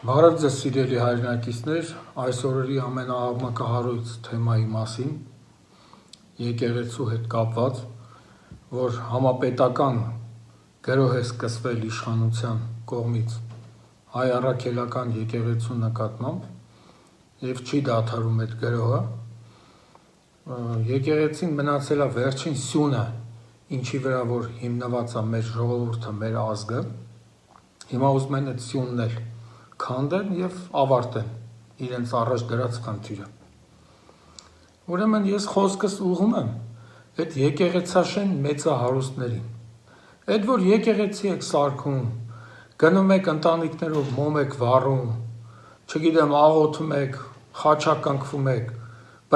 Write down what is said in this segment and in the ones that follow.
Բարև ձեզ սիրելի հայրենակիցներ, այս օրերի ամենաաղմկահարույց թեմայի մասին, եկեղեցու հետ կապված, որ համապետական գրոհ է սկսվել իշխանության կողմից հայ առաքելական եկեղեցու նկատմամբ և չի դադարում այդ գրոհը, եկեղեցին մնացել է վերջին սյունը, ինչի վրա որ հիմնված է մեր ժողովուրդը, մեր ազգը, հիմա ուզում են այդ սյունն էլ քանդեն և ավարտեն իրենց առաջ դրած խնդիրը։ Ուրեմն ես խոսքս ուղղում եմ այդ եկեղեցաշեն մեծահարուստներին, այդ որ եկեղեցի եք սարքում, գնում եք ընտանիքներով մոմ եք վառում, չգիտեմ աղոթում եք, խաչակնքվում եք,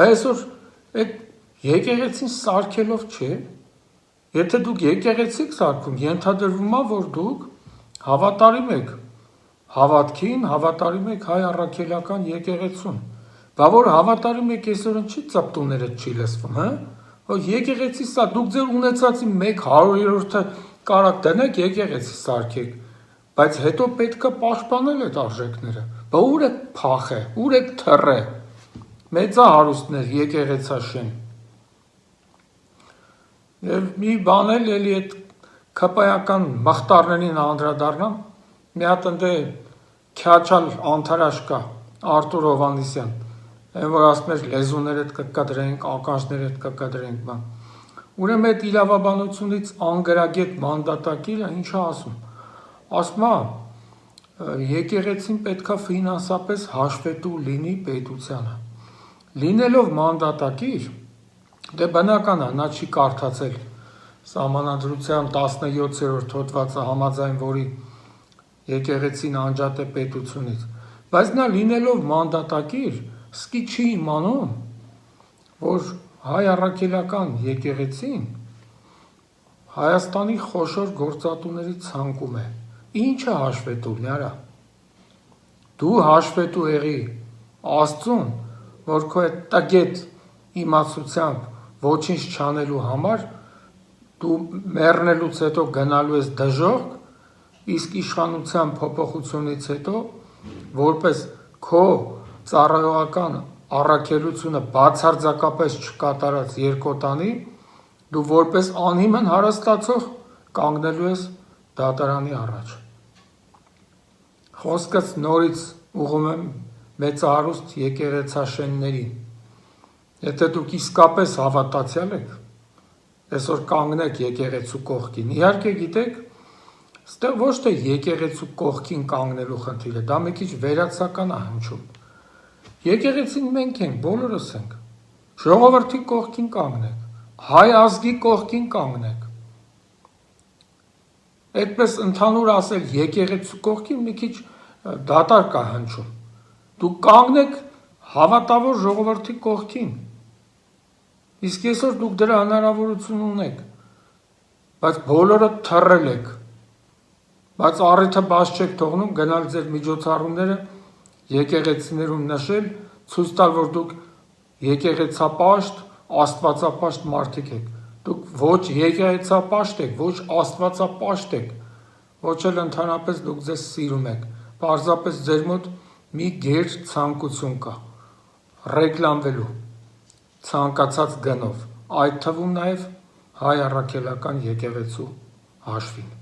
բայց այսօր այդ եկեղեցին սարքելով չէ, եթե դուք եկեղեցի եք սարքում, ենթադրվում է, որ դուք հավատարիմ եք հավատքին, հավատարիմ եք հայ առաքելական եկեղեցուն, բա որ հավատարիմ եք այսօր ինչի ծպտուները չի լսվում, եկեղեցի սա, դուք ձեր ունեցածի 1/100-ը կարակ դնեք եկեղեցի սարքեք, բայց հետո պետք է պաշտպանել այդ արժեքները, բա ուր եք փախե, ուր եք թռե, մեծահարուստներ եկեղեցաշեն։ Եվ մի բան էլ էլի այդ քպայական մխտարներին անդրադառնամ, մի հատ ընդ քյաչալ անթարաշ կա, Արտուր Հովհաննիսյան, այն որ ասում էր լեզուներդ կկտրենք, ականջներդ կկտրենք, բան։ Ուրեմն այդ իրավաբանությունից անգրագետ մանդատակիրը ինչ է ասում է, եկեղեցին պետքա ֆինանսապես հաշվետու լինի պետությանը։ Լինելով մանդատակիր, դե բնական է, նա չի կարդացել Սահմանադրության 17-րդ հոդվածը, համաձայն որի եկեղեցին անջատ է պետությունից, բայց նա լինելով մանդատակիր, սկի չի իմանում, որ հայ առաքելական եկեղեցին Հայաստանի խոշոր գործատուների ցանկում է։ Ի՞նչը հաշվետու, Լյարա։ Դու հաշվետու եղի Աստծուն, որ քո այդ տգետ իմացությամբ ոչինչ չանելու համար դու մեռնելուց հետո գնալու ես դժոխք, իսկ իշխանության փոփոխությունից հետո որպես քո ծառայողական առաքելությունը բացարձակապես չկատարած երկոտանի, դու որպես անհիմն հարստացող կանգնելու ես դատարանի առաջ։ Խոսքս նորից ուղղում եմ մեծահարուստ եկեղեցաշեններին, եթե դուք իսկապես հավատացյալ եք, այսօր կանգնեք եկեղեցու կողքին, իհարկե գիտեք, ստեղ ոչ թե եկեղեցու կողքին կանգնելու խնդիրը, դա մի քիչ վերացական է հնչում։ Եկեղեցին մենք ենք, բոլորս ենք, ժողովրդի կողքին կանգնեք, հայ ազգի կողքին կանգնեք։ Այդպես ընդհանուր ասել եկեղեցու կողքին մի քիչ դատարկ է հնչում։ Դուք կանգնեք հավատավոր ժողովրդի կողքին։ Իսկ այսօր դուք դրա հնարավորություն ունեք, բայց բոլորը թռել եք, բայց առիթը բաց չեք թողնում գնալ ձեր միջոցառումները եկեղեցիներում նշել, ցույց տալ, որ դուք եկեղեցապաշտ, աստվածապաշտ մարդիկ եք։ Դուք ոչ եկեղեցապաշտ եք, ոչ աստվածապաշտ եք, ոչ էլ ընդհանրապես դուք ձեզ սիրում եք, պարզապես ձեր մոտ մի գեր ցանկություն կա ռեկլամվելու ցանկացած գնով, այդ թվում նաև հայ առաքելական եկեղեցու հաշվին։